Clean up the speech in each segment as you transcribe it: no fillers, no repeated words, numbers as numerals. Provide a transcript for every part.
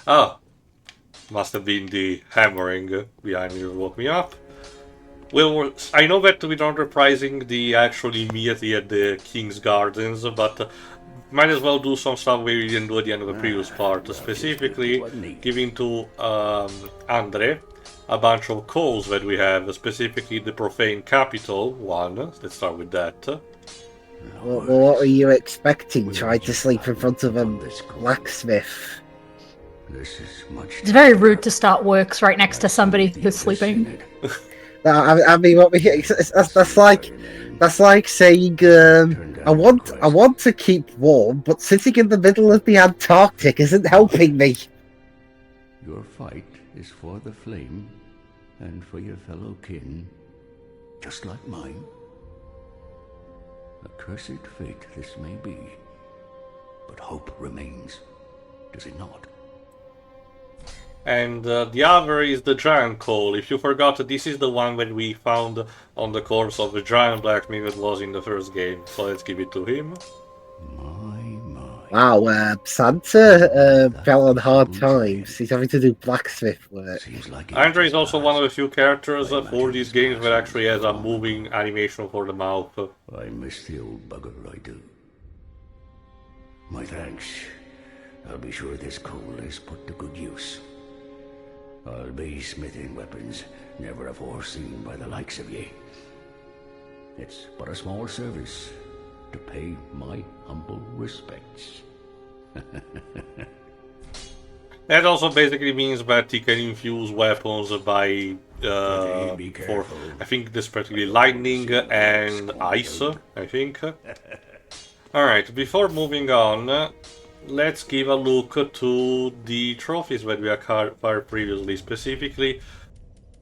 Ah, must have been the hammering behind me that woke me up. Well, I know that we're not reprising the actual immediately at the King's Gardens, but might as well do some stuff we didn't do at the end of the previous part, Well, just drifted specifically wasn't he? giving to Andre a bunch of calls that we have, specifically the Profane Capital one. Let's start with that. Well, what were you expecting? We Trying to just sleep in front of a on this call. blacksmith? This is much. It's very rude to start works right next to somebody who's sleeping. No, I mean, what we that's like saying I want to keep warm, but sitting in the middle of the Antarctic isn't helping me. Your fight is for the flame and for your fellow kin, just like mine. A cursed fate this may be, but hope remains, does it not? And the other is the giant coal. If you forgot, this is the one that we found on the corpse of the giant blacksmith that was in the first game. So let's give it to him. Wow, Santa fell on hard times. He's having to do blacksmith work. Like Andre is also one of the few characters for these games that actually has a moving animation for the mouth. I miss the old bugger, I do. My thanks. I'll be sure this coal is put to good use. I'll be smithing weapons never afore seen by the likes of ye. It's but a small service to pay my humble respects. That also basically means that he can infuse weapons by, for, I think this particularly lightning and ice, I think. Alright, before moving on, let's give a look to the trophies that we acquired previously, specifically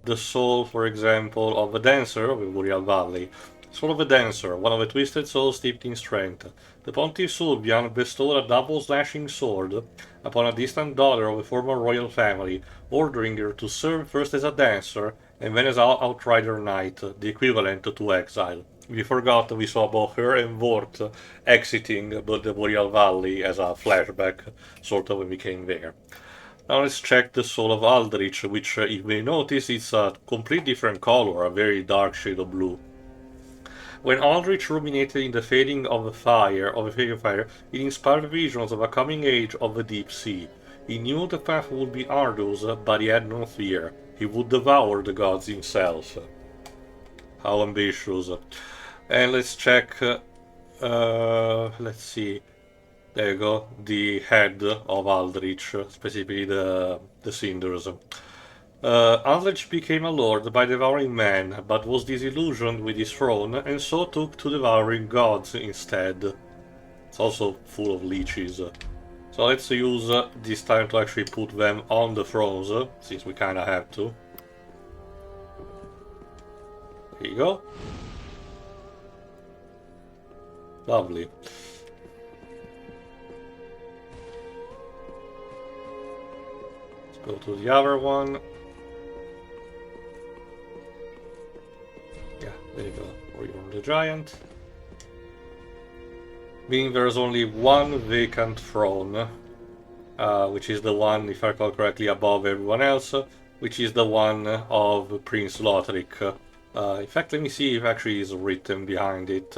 the soul, for example, of a dancer of Boreal Valley. Soul of a dancer, one of the twisted souls steeped in strength. The Pontiff Sulbian bestowed a double slashing sword upon a distant daughter of a former royal family, ordering her to serve first as a dancer and then as an outrider knight, the equivalent to exile. We forgot we saw both her and Vort exiting the Boreal Valley as a flashback, sort of when we came there. Now let's check the Soul of Aldrich, which, if we notice, it's a completely different color, a very dark shade of blue. When Aldrich ruminated in the fading of the fire, it inspired visions of a coming age of the deep sea. He knew the path would be arduous, but he had no fear. He would devour the gods himself. How ambitious. And let's check, let's see. There you go, the head of Aldrich, specifically the cinders. Aldrich became a lord by devouring men, but was disillusioned with his throne, and so took to devouring gods instead. It's also full of leeches. So let's use this time to actually put them on the thrones, since we kinda have to. There you go. Lovely. Let's go to the other one. Yeah, there you go. Reborn the Giant. Meaning there's only one vacant throne, which is the one, if I recall correctly, above everyone else, which is the one of Prince Lothric. In fact, let me see if actually is written behind it.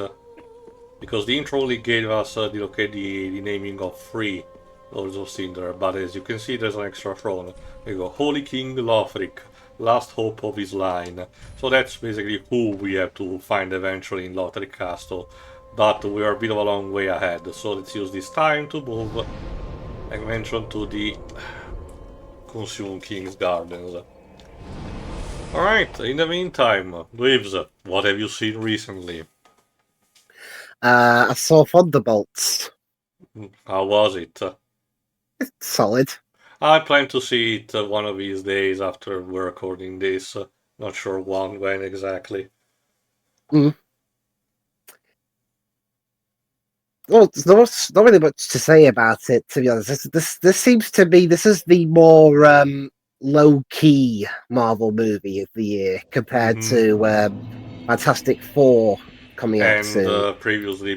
Because the intro only gave us the naming of 3 Lords of Cinder, but as you can see there's an extra throne. There you go, Holy King Lothric, last hope of his line. So that's basically who we have to find eventually in Lothric Castle. But we are a bit of a long way ahead, so let's use this time to move, like I mentioned, to the Consume King's Gardens. Alright, in the meantime, Dweebs, what have you seen recently? I saw Thunderbolts. How was it? Solid. I plan to see it one of these days after we're recording this. Not sure when exactly. Mm. Well, there's not really much to say about it, to be honest. This seems to be this is the more low-key Marvel movie of the year compared to Fantastic Four coming out soon. And previously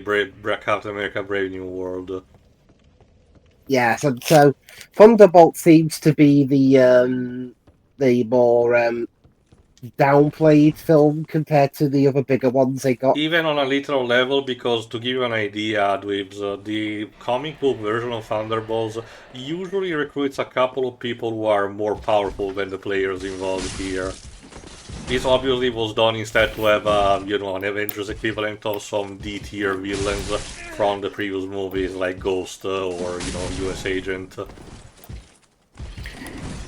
Captain America Brave New World. Yeah, so Thunderbolt seems to be the more downplayed film compared to the other bigger ones they got. Even on a literal level, because to give you an idea, Dweebs, the comic book version of Thunderbolts usually recruits a couple of people who are more powerful than the players involved here. This obviously was done instead to have, an Avengers equivalent of some D-tier villains from the previous movies, like Ghost or, US Agent.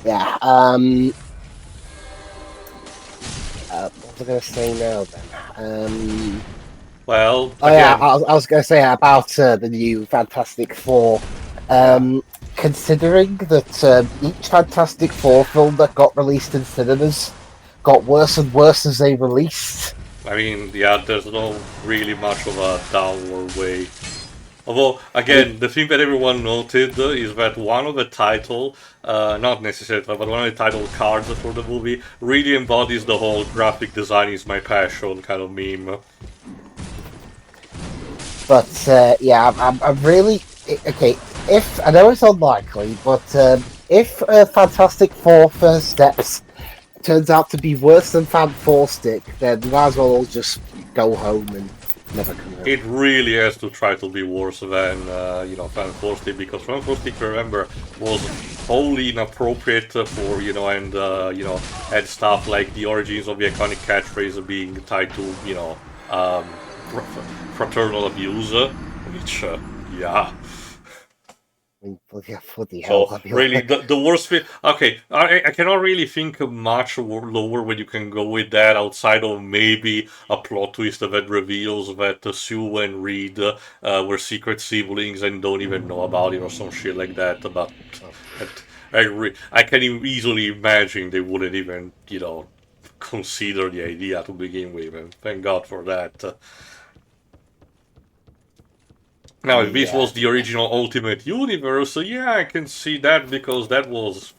Yeah. What was I going to say now then? Well, oh again, yeah, I was going to say about the new Fantastic Four. Considering that each Fantastic Four film that got released in cinemas got worse and worse as they released. I mean, yeah, there's no really much of a downward way. Although, again, the thing that everyone noted is that one of the title, not necessarily, but one of the title cards for the movie really embodies the whole graphic design is my passion kind of meme. But yeah, I'm really okay. If I know it's unlikely, but if Fantastic Four First Steps turns out to be worse than Fan Four Stick, then we might as well all just go home and never come home. It really has to try to be worse than Fan Four Stick, because Fan Four Stick, remember, was wholly inappropriate for and had stuff like the origins of the iconic catchphrase being tied to fraternal abuse, which yeah. Bloody hell, So really, the worst thing. Okay, I cannot really think of much lower when you can go with that outside of maybe a plot twist that reveals that Sue and Reed were secret siblings and don't even know about it or some shit like that. But I can easily imagine they wouldn't even consider the idea to begin with, and thank God for that. Now, if this was the original Ultimate Universe, yeah, I can see that, because that was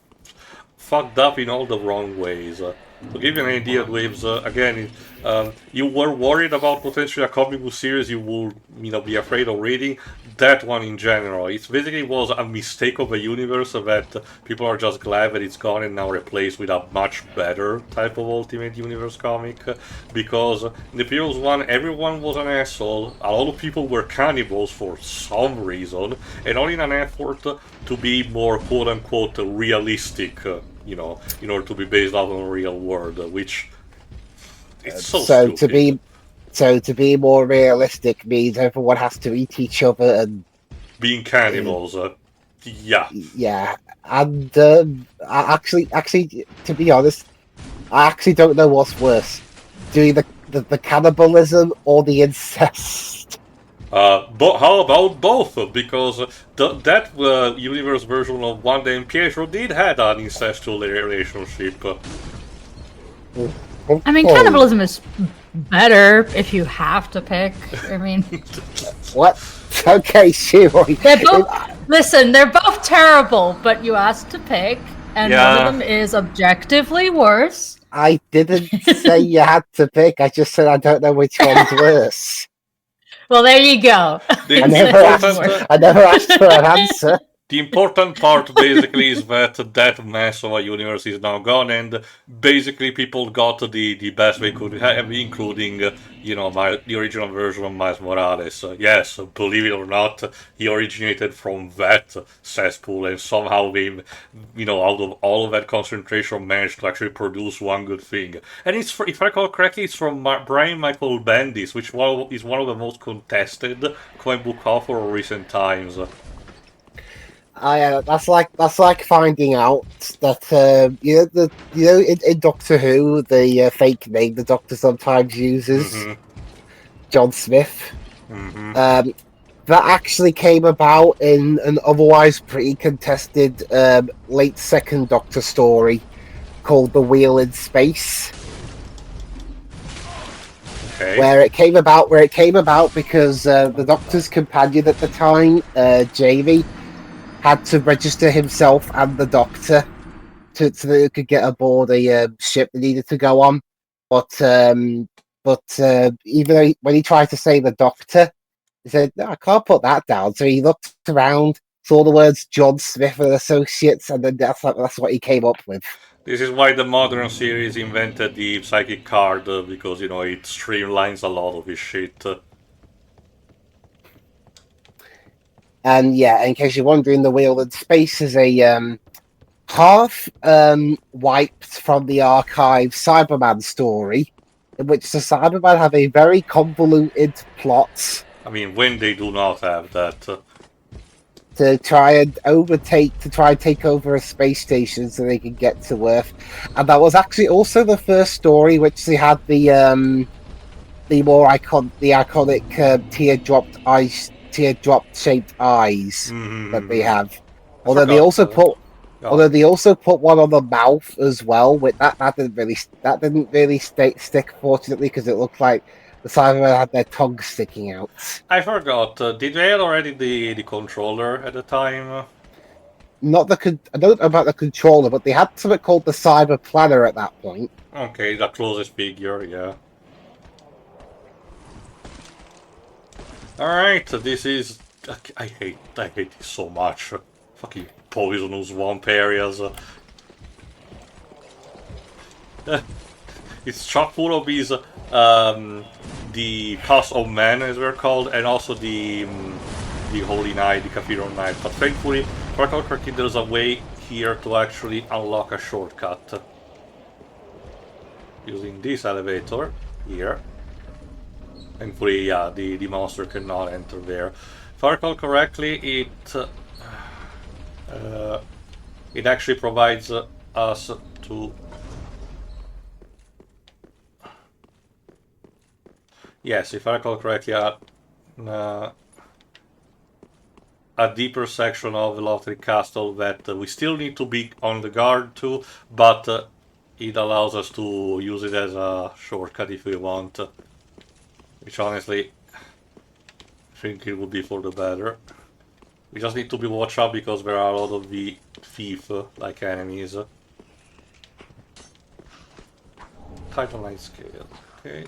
fucked up in all the wrong ways. To give you an idea, Waves, again, you were worried about potentially a comic book series you would, be afraid of reading. That one in general, it basically was a mistake of a universe that people are just glad that it's gone and now replaced with a much better type of Ultimate Universe comic. Because in the previous one, everyone was an asshole. A lot of people were cannibals for some reason, and all in an effort to be more quote-unquote realistic. In order to be based off on a real world, which it's so stupid. To be more realistic means everyone has to eat each other and being cannibals. Yeah. Yeah, and I actually, to be honest, I actually don't know what's worse, doing the cannibalism or the incest. But how about both? Because that universe version of Wanda and Pietro did have an incestual relationship. I mean, cannibalism is better if you have to pick. I mean, what? Okay, sure. Listen, they're both terrible, but you asked to pick, and one of them is objectively worse. I didn't say you had to pick. I just said I don't know which one's worse. Well, there you go. I never asked for an answer. The important part basically is that mess of a universe is now gone, and basically people got the best they could have, including the original version of Miles Morales. Yes, believe it or not, he originated from that cesspool, and somehow they, out of all of that concentration, managed to actually produce one good thing. And it's, if I recall correctly, it's from Brian Michael Bendis, which is one of the most contested comic book authors of recent times. That's like finding out that in Doctor Who, the fake name the Doctor sometimes uses, John Smith. That actually came about in an otherwise pretty contested late second Doctor story called The Wheel in Space. Okay. Where it came about because the Doctor's companion at the time, Jamie, had to register himself and the Doctor so that he could get aboard a ship they needed to go on. But even though when he tried to say the Doctor, he said, "No, I can't put that down." So he looked around, saw the words John Smith and Associates, and then that's what he came up with. This is why the modern series invented the psychic card, because, you know, it streamlines a lot of his shit. And yeah, in case you're wondering, the Wheel in Space is a half wiped from the archive Cyberman story, in which the Cybermen have a very convoluted plot. I mean, when they do not have that. To try and take over a space station so they can get to Earth. And that was actually also the first story which they had the iconic teardrop shaped eyes that they have. Although they also put one on the mouth as well. With that didn't really stick, fortunately, because it looked like the Cybermen had their tongues sticking out. I forgot. Did they have already the controller at the time? I don't know about the controller, but they had something called the Cyber Planner at that point. Okay, the closest figure, yeah. Alright, this is... I hate this so much. Fucking poisonous swamp areas. It's chock full of these... the Cast of Men, as they're called, and also the Holy Knight, the Cathedral Knight. But thankfully, for Corky, there's a way here to actually unlock a shortcut. Using this elevator here. Thankfully, yeah, the monster cannot enter there. If I recall correctly, it actually provides us to... Yes, if I recall correctly, a deeper section of the Lothric Castle that we still need to be on the guard to, but it allows us to use it as a shortcut if we want. Which honestly, I think it would be for the better. We just need to be watch out because there are a lot of the thief-like enemies. Titanite scale, okay.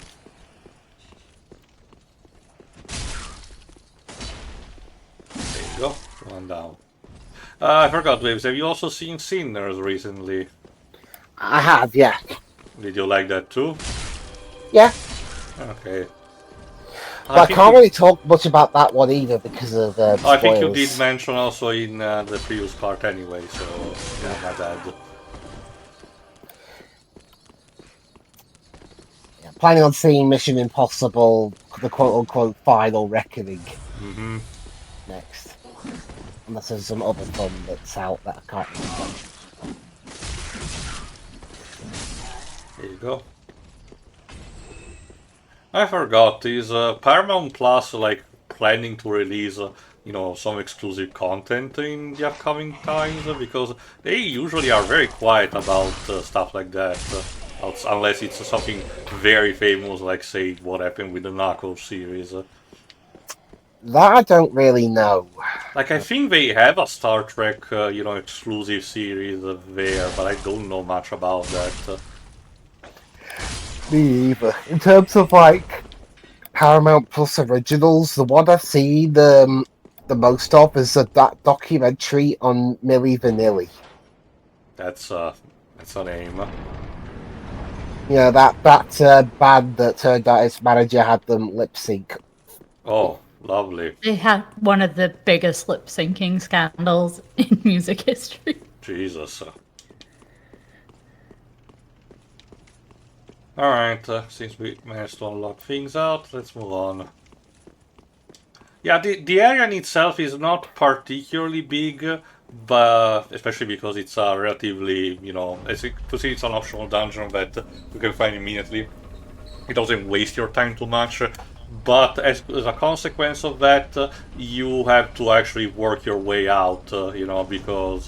Go, one down. I forgot, Waves, have you also seen Sinners recently? I have, yeah. Did you like that too? Yeah. Okay. But I can't really talk much about that one either because of the spoilers. I think you did mention also in the previous part anyway, so yeah, my bad. Yeah, planning on seeing Mission Impossible, the quote-unquote final reckoning next. Unless there's some other fun that's out that I can't remember. There you go. I forgot, is Paramount Plus like planning to release, you know, some exclusive content in the upcoming times? Because they usually are very quiet about stuff like that, unless it's something very famous, like say what happened with the Knuckles series. That I don't really know. Like, I think they have a Star Trek, you know, exclusive series there, but I don't know much about that. Me either. In terms of like Paramount Plus originals, the one I've seen the most of is that documentary on Milli Vanilli. That's a name. Yeah, that band that turned out its manager had them lip sync. Oh, lovely. They had one of the biggest lip syncing scandals in music history. Jesus. Alright, since we managed to unlock things out, let's move on. Yeah, the area in itself is not particularly big, but especially because it's a relatively, you know, it's an optional dungeon that you can find immediately. It doesn't waste your time too much, but as a consequence of that, you have to actually work your way out, you know, because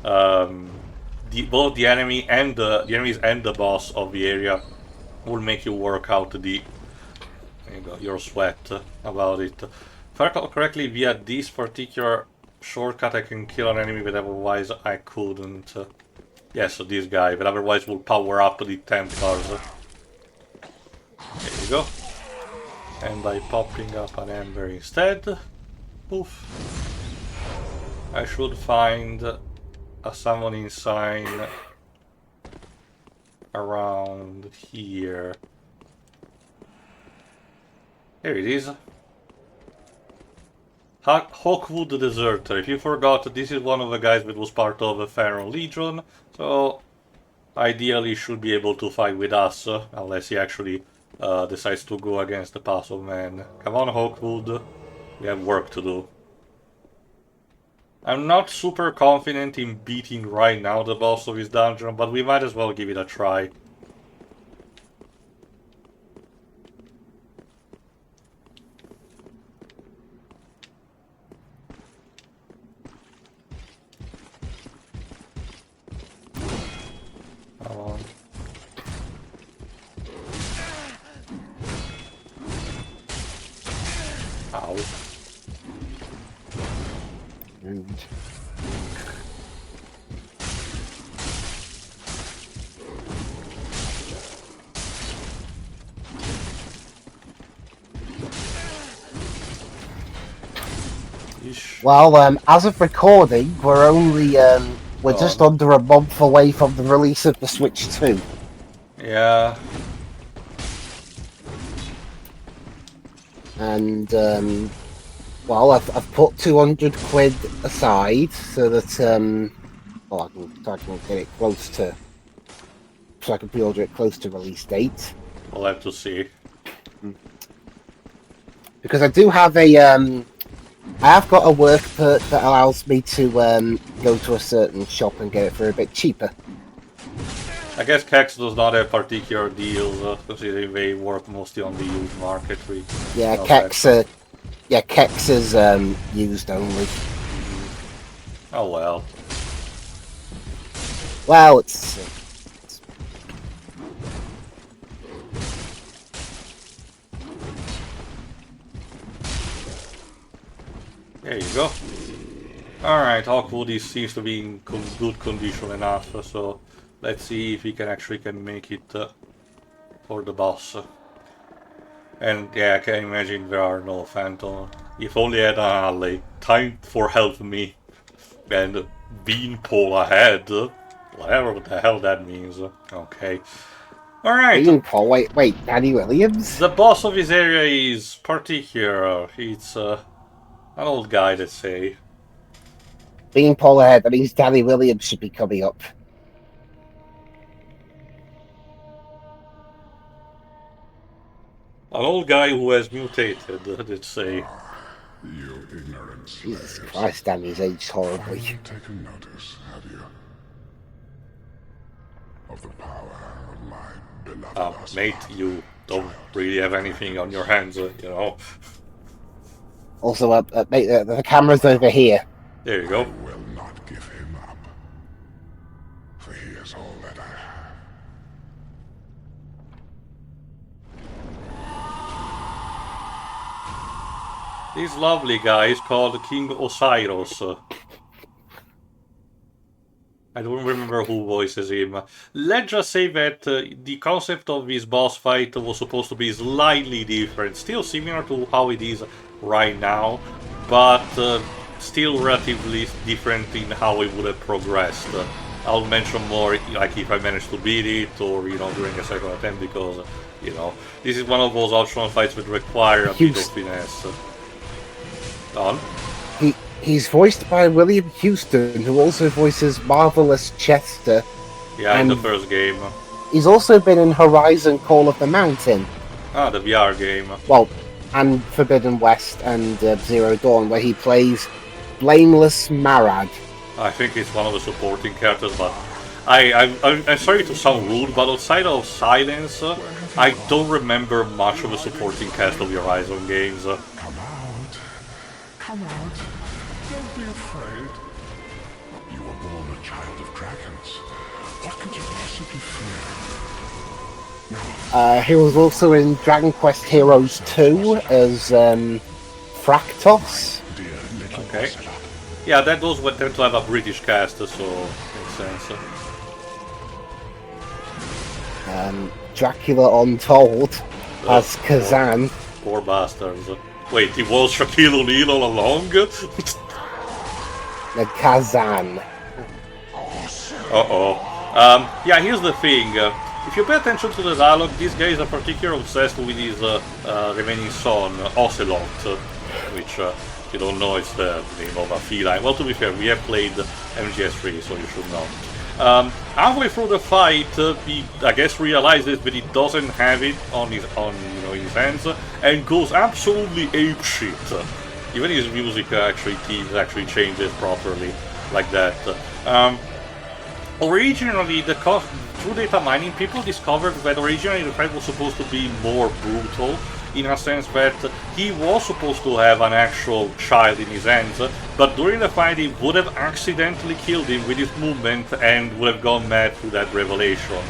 both the enemy and the enemies and the boss of the area will make you work out your sweat about it. If I recall correctly, via this particular shortcut I can kill an enemy, but otherwise I couldn't. Yeah, so this guy, but otherwise will power up the Templars. There you go. And by popping up an ember instead, poof. I should find a summoning sign around here. Here it is. Hawkwood the Deserter. If you forgot, this is one of the guys that was part of the Pharaoh Legion, so ideally should be able to fight with us, unless he actually decides to go against the Pass of Man. Come on, Hawkwood. We have work to do. I'm not super confident in beating right now the boss of his dungeon, but we might as well give it a try. Come on. Ow. Well, as of recording, we're only we're just under a month away from the release of the Switch 2. Yeah. And well, I've put 200 quid aside so that well, I can get it close to, so I can pre-order it close to release date. We'll have to see. Because I do have a I have got a work perk that allows me to go to a certain shop and get it for a bit cheaper. I guess Kex does not have particular deals, considering they work mostly on the used market. Yeah, Kex is used only. Oh well. Well, it's there you go. Alright, Hawkwood seems to be in good condition enough, so let's see if he can make it for the boss. And yeah, I can imagine there are no phantom. If only I had an ally. Time for help me. And beanpole ahead. Whatever the hell that means. Okay. Alright. Beanpole? Wait, Danny Williams? The boss of this area is particular. It's an old guy, let's say. Beanpole ahead, that means Danny Williams should be coming up. An old guy who has mutated, let's say. You ignorant Jesus slaves. Christ, Danny's aged horribly. Have you taken notice, have you? Of the power of my beloved Mate, you don't really have anything on your hands, you know. Also, mate, the camera's over here. There you I go. will not give him up. For he is all that I have. This lovely guy is called King Osiris. I don't remember who voices him. Let's just say that the concept of this boss fight was supposed to be slightly different. Still similar to how it is right now, but still relatively different in how it would have progressed. I'll mention more, like if I manage to beat it, or you know, during a second attempt, because you know, this is one of those optional fights that require a bit of finesse. On. He's voiced by William Houston, who also voices Marvelous Chester. Yeah, in the first game. He's also been in Horizon Call of the Mountain. Ah, the VR game. Well, and Forbidden West and Zero Dawn, where he plays Blameless Marad. I think it's one of the supporting characters, but I'm sorry to sound rude, but outside of Silence, I don't remember much of the supporting cast of the Horizon games. Come out. Come out. Don't be afraid. You were born a child of dragons. What could you possibly fear? He was also in Dragon Quest Heroes 2 as Fractos. Okay. Yeah, that those would tend to have a British cast, so makes sense. Dracula Untold as Kazan. Poor bastards. Wait, he was Shaquille O'Neal all along? The Kazan. Yeah, here's the thing. If you pay attention to the dialogue, these guys are particularly obsessed with his remaining son, Ocelot, which, if you don't know, it's the name of a feline. Well, to be fair, we have played MGS3, so you should know. Halfway through the fight, he, I guess, realizes that he doesn't have it on his hands, and goes absolutely apeshit. Even his music actually changes properly, like that. Originally, through data mining, people discovered that originally the fight was supposed to be more brutal, in a sense that he was supposed to have an actual child in his hands, but during the fight he would have accidentally killed him with his movement and would have gone mad through that revelation.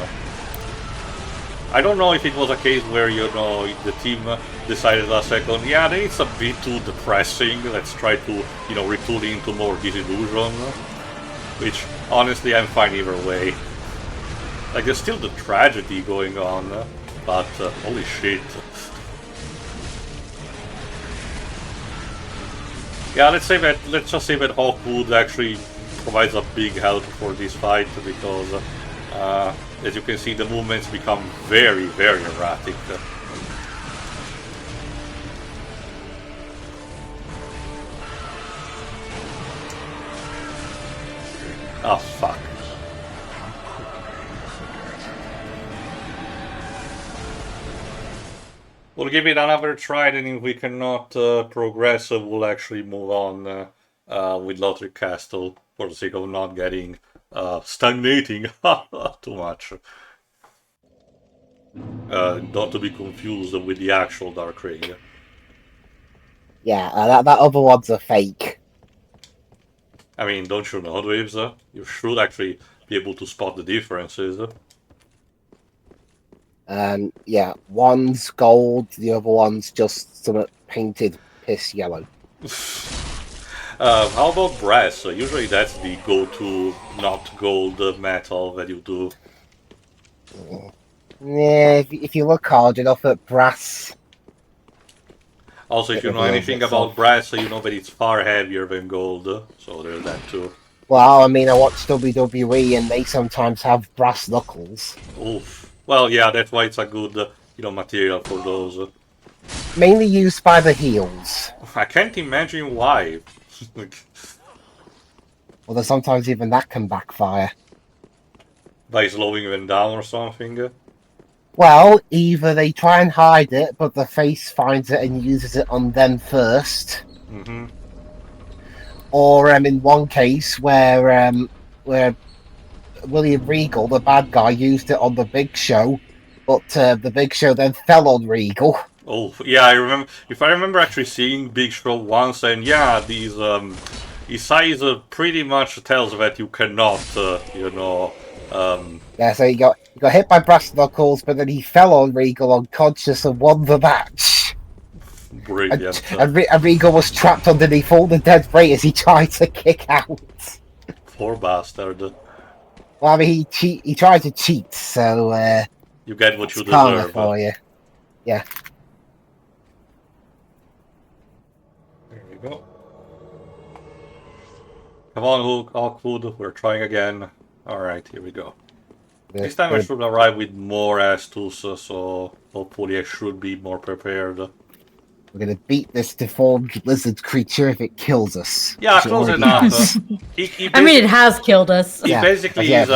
I don't know if it was a case where, the team decided a second, yeah, then it's a bit too depressing, let's try to, retool into more disillusion. Which, honestly, I'm fine either way. Like, there's still the tragedy going on, but holy shit. Yeah, let's just say that Hawkwood actually provides a big help for this fight, because, as you can see, the movements become very, very erratic. Oh, fuck. We'll give it another try, then if we cannot progress, we'll actually move on with Lothric Castle, for the sake of not getting stagnating too much. Not to be confused with the actual Dark Ring. Yeah, that other one's a fake. I mean, don't you know, Waves? You should actually be able to spot the differences. Yeah, one's gold, the other one's just sort of painted piss yellow. How about brass? Usually that's the go-to not gold metal that you do. Yeah, if you look hard enough at brass. Also, if you know anything about brass, you know that it's far heavier than gold, so there's that too. Well, I mean, I watch WWE and they sometimes have brass knuckles. Oof. Well, yeah, that's why it's a good, material for those. Mainly used by the heels. I can't imagine why. Although sometimes even that can backfire. By slowing them down or something? Well, either they try and hide it, but the face finds it and uses it on them first. Mm-hmm. Or in one case where William Regal, the bad guy, used it on the Big Show, but the Big Show then fell on Regal. Oh, yeah, I remember. If I remember actually seeing Big Show once, and yeah, these his size pretty much tells that you cannot, Yeah, so he got hit by brass knuckles, but then he fell on Regal unconscious and won the match. Brilliant. And Regal was trapped underneath all the dead weight as he tried to kick out. Poor bastard. Well, I mean, he tried to cheat, so you get what you karma deserve. For you. Yeah. There we go. Come on, Hawkwood, we're trying again. Alright, here we go. This time I should arrive with more Astus, so hopefully I should be more prepared. We're gonna beat this deformed lizard creature if it kills us. Yeah, close enough. I mean, it has killed us. He basically is,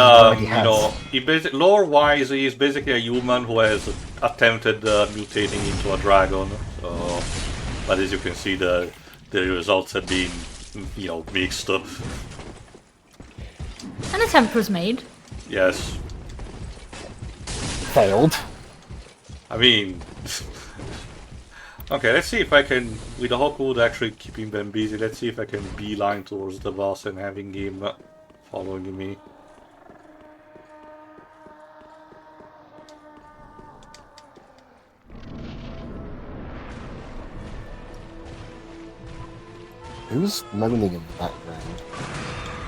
lore-wise, he's basically a human who has attempted mutating into a dragon. So, but as you can see, the results have been, mixed up. An attempt was made. Yes. Failed. I mean... Okay, let's see if I can, with the Hawkwood actually keeping them busy, let's see if I can beeline towards the boss and having him following me. Who's moaning in the background?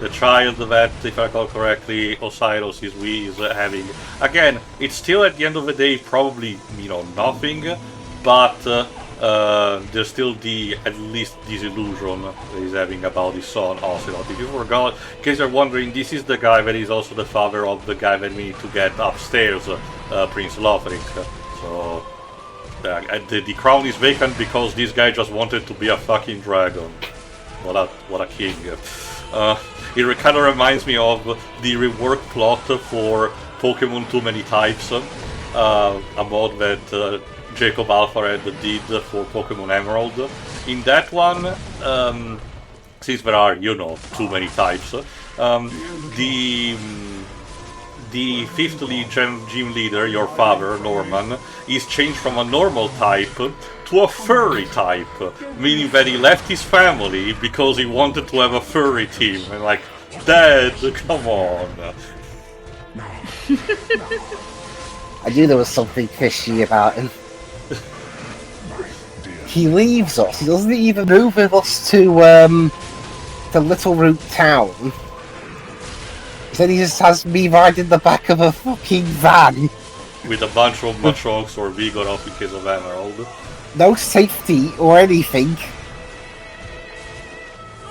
The child that, if I recall correctly, Osiris is having. Again, it's still at the end of the day probably, nothing, but there's still at least disillusion that he's having about his son Ocelot. If you forgot, in case you're wondering, this is the guy that is also the father of the guy that we need to get upstairs, Prince Lothric. So the crown is vacant because this guy just wanted to be a fucking dragon. What a king. It kind of reminds me of the rework plot for Pokemon Too Many Types, a mod that Jacob Alphared did for Pokemon Emerald. In that one, since there are, too many types, the 5th Legion gym leader, your father, Norman, is changed from a normal type to a furry type, meaning that he left his family because he wanted to have a furry team. And like, Dad, come on. I knew there was something fishy about him. He leaves us. He doesn't even move with us to Little Root Town. He said he just has me riding the back of a fucking van. With a bunch of Machoks or Vigoroth in case of Emerald. No safety or anything.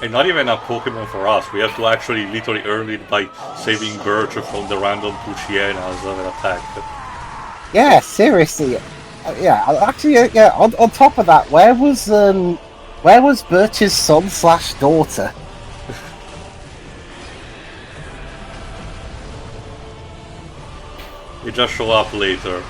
And not even a Pokemon for us. We have to actually literally earn it by saving Birch from the random Puchienas that attack. Yeah, seriously. Yeah, actually, yeah. On top of that, where was Birch's son/daughter? They just show up later.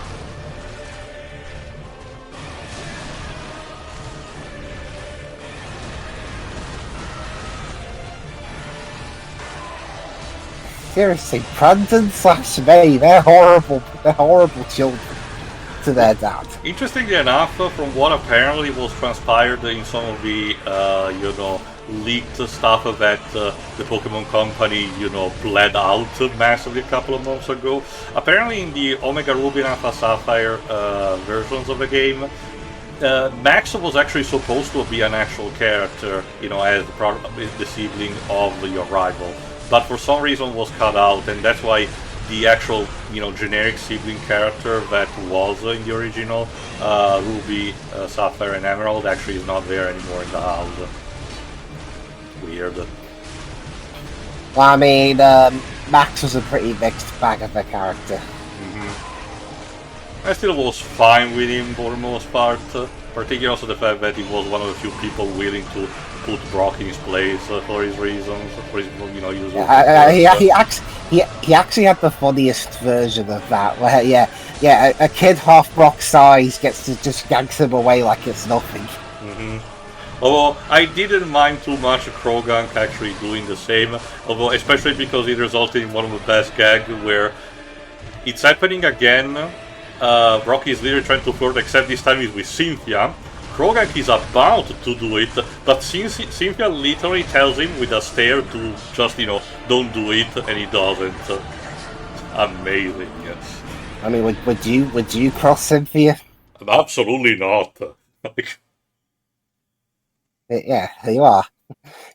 Seriously, Brandon/May, they're horrible children to their dad. Interestingly enough, from what apparently was transpired in some of the, leaked stuff that the Pokemon Company, bled out massively a couple of months ago, apparently in the Omega Ruby and Alpha Sapphire versions of the game, Max was actually supposed to be an actual character, as the sibling of your rival, but for some reason was cut out, and that's why the actual, generic sibling character that was in the original Ruby, Sapphire, and Emerald actually is not there anymore in the house. Weird. Well, I mean, Max was a pretty mixed bag of a character. I still was fine with him for the most part, particularly also the fact that he was one of the few people willing to put Brock in his place for his reasons, for his, usual. He actually had the funniest version of that, where a kid half Brock size gets to just ganks him away like it's nothing. Although I didn't mind too much Krogunk actually doing the same, although especially because it resulted in one of the best gags where it's happening again. Brock is literally trying to flirt, except this time he's with Cynthia. Krogunk is about to do it, but Cynthia literally tells him with a stare to just, don't do it, and he doesn't. Amazing, yes. I mean, would you cross Cynthia? Absolutely not. Yeah, there you are.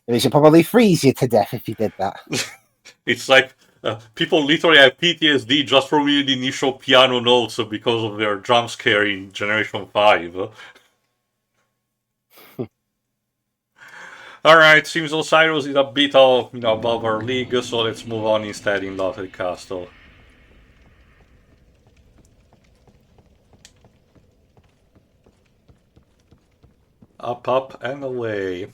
We should probably freeze you to death if you did that. It's like people literally have PTSD just from the initial piano notes because of their jump scare in Generation 5. Alright, seems Osiris is a bit of, above our league, so let's move on instead in Lothric Castle. Up, and away.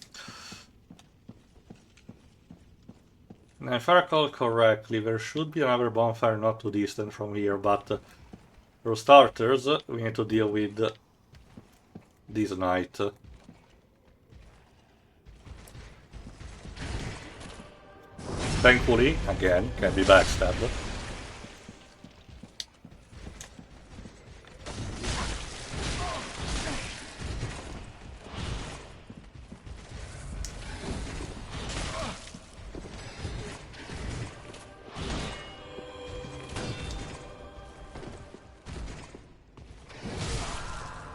Now, if I recall correctly, there should be another bonfire not too distant from here, but for starters, we need to deal with this knight. Thankfully, again, can be backstabbed.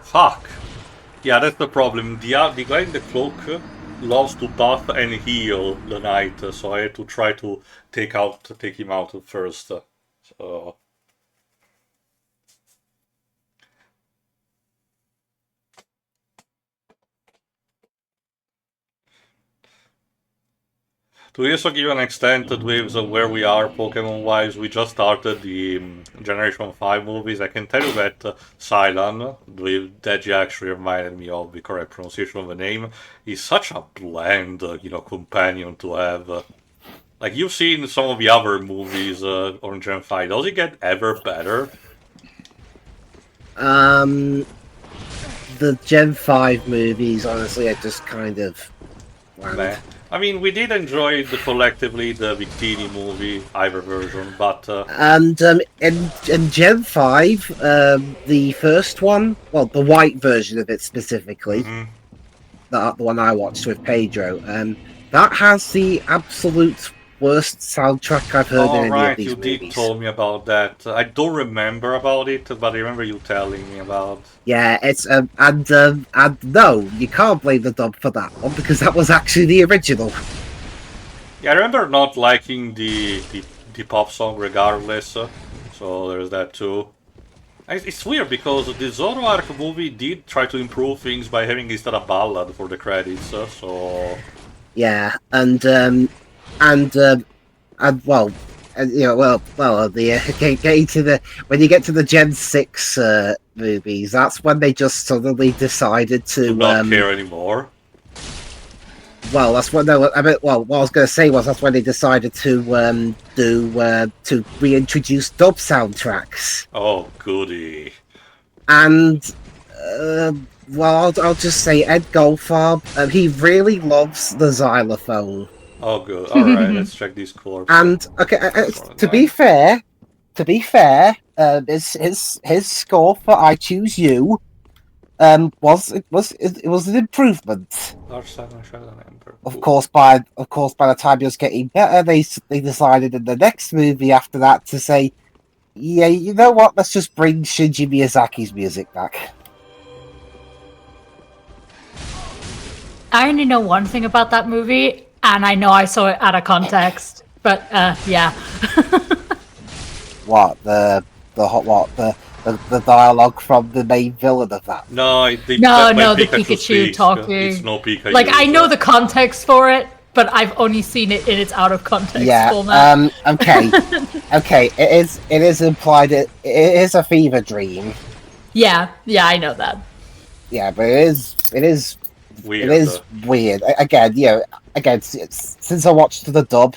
Fuck! Yeah, that's the problem. The guy in the cloak loves to buff and heal the knight, so I had to try to take him out first. So To also give you an extent with where we are Pokemon-wise, we just started the Generation 5 movies. I can tell you that Cylon, that you actually reminded me of the correct pronunciation of the name, is such a bland, companion to have. Like, you've seen some of the other movies on Gen 5. Does it get ever better? The Gen 5 movies, honestly, are just kind of bland. I mean, we did enjoy collectively the Victini movie, either version, but... And in Gen 5, the first one, well, the white version of it specifically, the one I watched with Pedro, that has the absolute worst soundtrack I've heard in any of these movies. You did told me about that. I don't remember about it, but I remember you telling me about. Yeah, it's and no, you can't blame the dub for that one because that was actually the original. Yeah, I remember not liking the pop song regardless, so there's that too. It's weird because the Zoroark movie did try to improve things by having instead a ballad for the credits, so. Yeah, and well, getting to the when you get to the Gen 6 movies, that's when they just suddenly decided to not care anymore. Well, that's what what I was going to say was that's when they decided to to reintroduce dub soundtracks. Oh, goody! And well, I'll just say Ed Goldfarb, he really loves the xylophone. Oh, good. All right, let's check these chords. And okay, to be fair, his score for "I Choose You" was an improvement. Of course, by the time he was getting better, they decided in the next movie after that to say, yeah, you know what? Let's just bring Shinji Miyazaki's music back. I only know one thing about that movie, and I know I saw it out of context. But yeah. What the dialogue from the main villain of that? No, the Pikachu talking. It's no Pikachu. Like I know the context for it, but I've only seen it in its out of context format. Okay. Okay. It is implied it is a fever dream. Yeah, I know that. Yeah, but it is weird. It is weird. Again, since I watched the dub,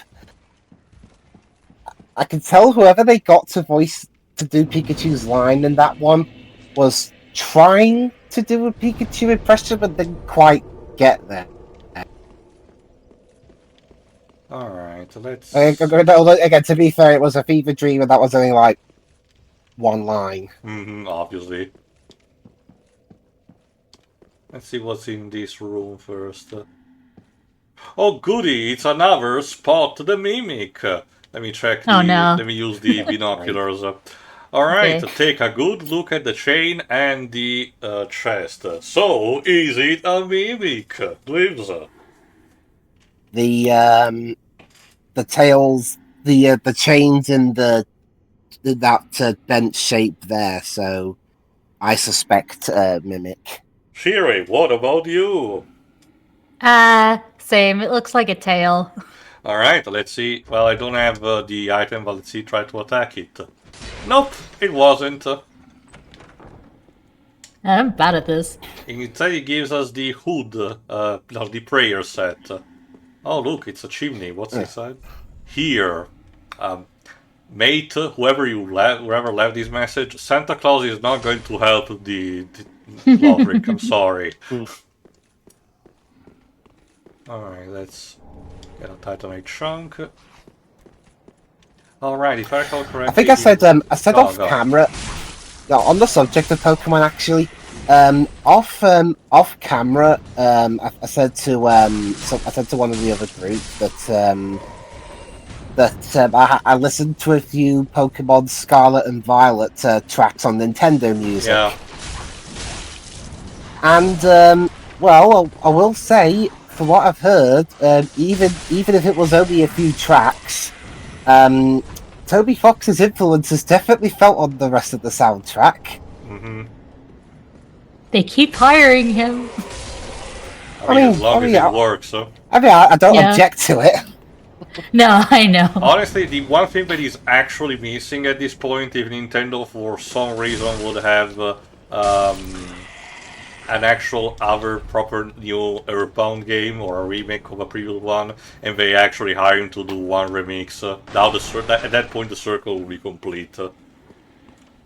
I can tell whoever they got to do Pikachu's line in that one was trying to do a Pikachu impression, but didn't quite get there. Alright, let's... Again, to be fair, it was a fever dream, and that was only like one line. Obviously. Let's see what's in this room first. Oh goody, it's another Spot the Mimic. Let me check. Let me use the binoculars. Alright, okay. Take a good look at the chain and the chest. So, is it a Mimic? Dweebs? The tails, the chains in that bent shape there, so I suspect Mimic. Shiri, what about you? Same. It looks like a tail. Alright, let's see. Well, I don't have the item, but let's see, try to attack it. Nope, it wasn't. I'm bad at this. Instead, it gives us the hood, the prayer set. Oh, look, it's a chimney. What's inside? Here. Mate, whoever left this message, Santa Claus is not going to help the Lothric, I'm sorry. Alright, let's get a Titanite chunk. Alright, if I recall correctly... I think I said off camera, no, on the subject of Pokemon actually, off camera, I said to one of the other groups that I listened to a few Pokemon Scarlet and Violet tracks on Nintendo Music. Yeah. And well, I will say, from what I've heard, even if it was only a few tracks, Toby Fox's influence is definitely felt on the rest of the soundtrack. They keep hiring him. I mean, as long as it works, so. I mean, I don't object to it. No, I know. Honestly, the one thing that is actually missing at this point, if Nintendo for some reason would have an actual other proper new Earthbound game or a remake of a previous one, and they actually hire him to do one remix, now at that point the circle will be complete.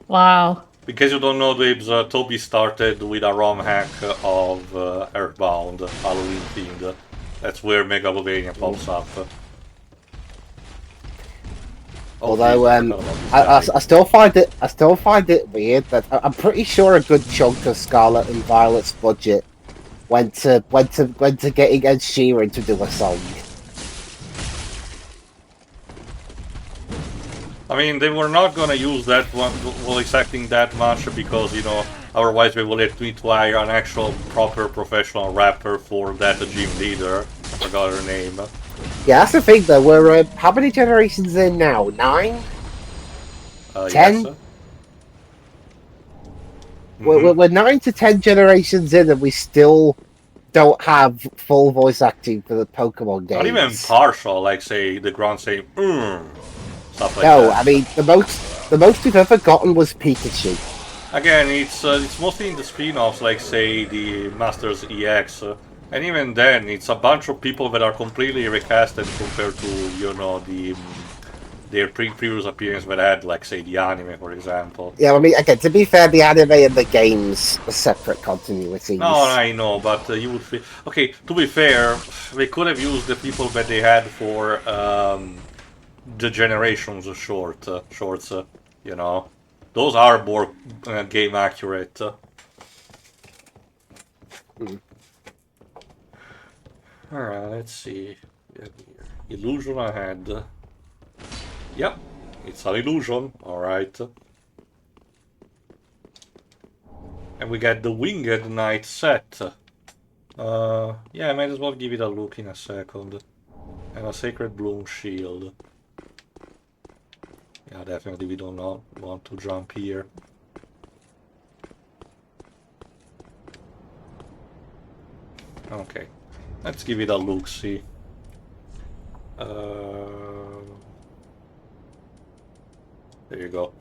Wow. Because you don't know, Dibs, Toby started with a ROM hack of Earthbound, Halloween themed. That's where Megalovania pops up. Although I still find it weird that I'm pretty sure a good chunk of Scarlet and Violet's budget went to getting Ed Sheeran to do a song. I mean, they were not gonna use that one, well, exacting that much because, you know, otherwise they would have to hire an actual proper professional rapper for that gym leader. I forgot her name. Yeah, that's the thing though. We're how many generations in now? 9? 10? Yes. We're 9 to 10 generations in, and we still don't have full voice acting for the Pokemon games. Not even partial, like say the grunt saying stuff like that. No, I mean the most we've ever gotten was Pikachu. Again, it's mostly in the spin-offs, like say the Masters EX, and even then, it's a bunch of people that are completely recasted compared to, you know, their previous appearance that had, like say the anime, for example. Yeah, I mean, again, to be fair, the anime and the games are separate continuities. No, I know, but you would feel... Okay, to be fair, they could have used the people that they had for the Generations shorts, you know. Those are more game accurate. Alright, let's see. Illusion ahead. Yep, it's an illusion, alright. And we got the Winged Knight set. Yeah, I might as well give it a look in a second. And a Sacred Bloom shield. Yeah, definitely we do not want to jump here. Okay, let's give it a look-see. There you go.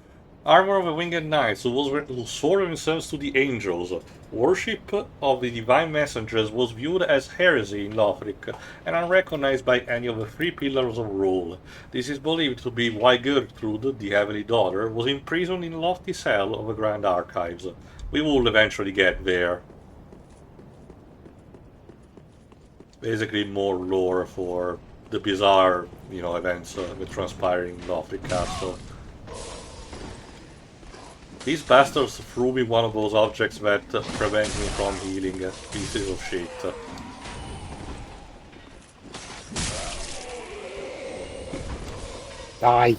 Armor of a Winged Knight, who swore themselves to the angels. Worship of the divine messengers was viewed as heresy in Lothric, and unrecognized by any of the 3 pillars of rule. This is believed to be why Gertrude, the Heavenly Daughter, was imprisoned in a lofty cell of the Grand Archives. We will eventually get there. Basically more lore for the bizarre, you know, events that transpire in Lothric Castle. These bastards threw me one of those objects that prevent me from healing. Pieces of shit. Die.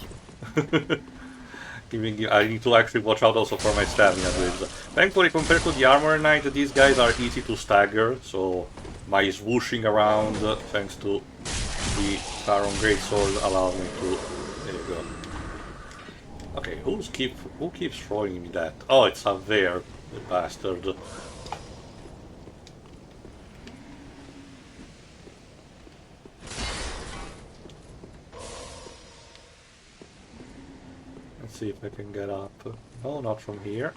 I need to actually watch out also for my stamina grids. Thankfully, compared to the Armor Knight, these guys are easy to stagger, so my swooshing around, thanks to the Taron Greatsword, allows me to... There you go. Okay, who keeps throwing me that? Oh, it's up there, the bastard. Let's see if I can get up. No, not from here.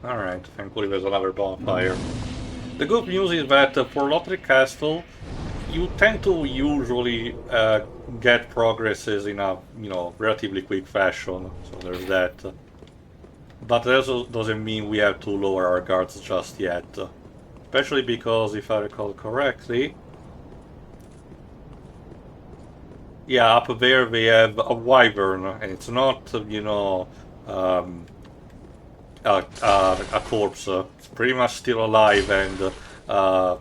Alright, thankfully there's another bonfire. The good news is that for Lothric Castle, you tend to usually get progresses in a, you know, relatively quick fashion, so there's that. But that also doesn't mean we have to lower our guards just yet. Especially because, if I recall correctly... Yeah, up there we have a wyvern, and it's not, you know, a corpse. It's pretty much still alive and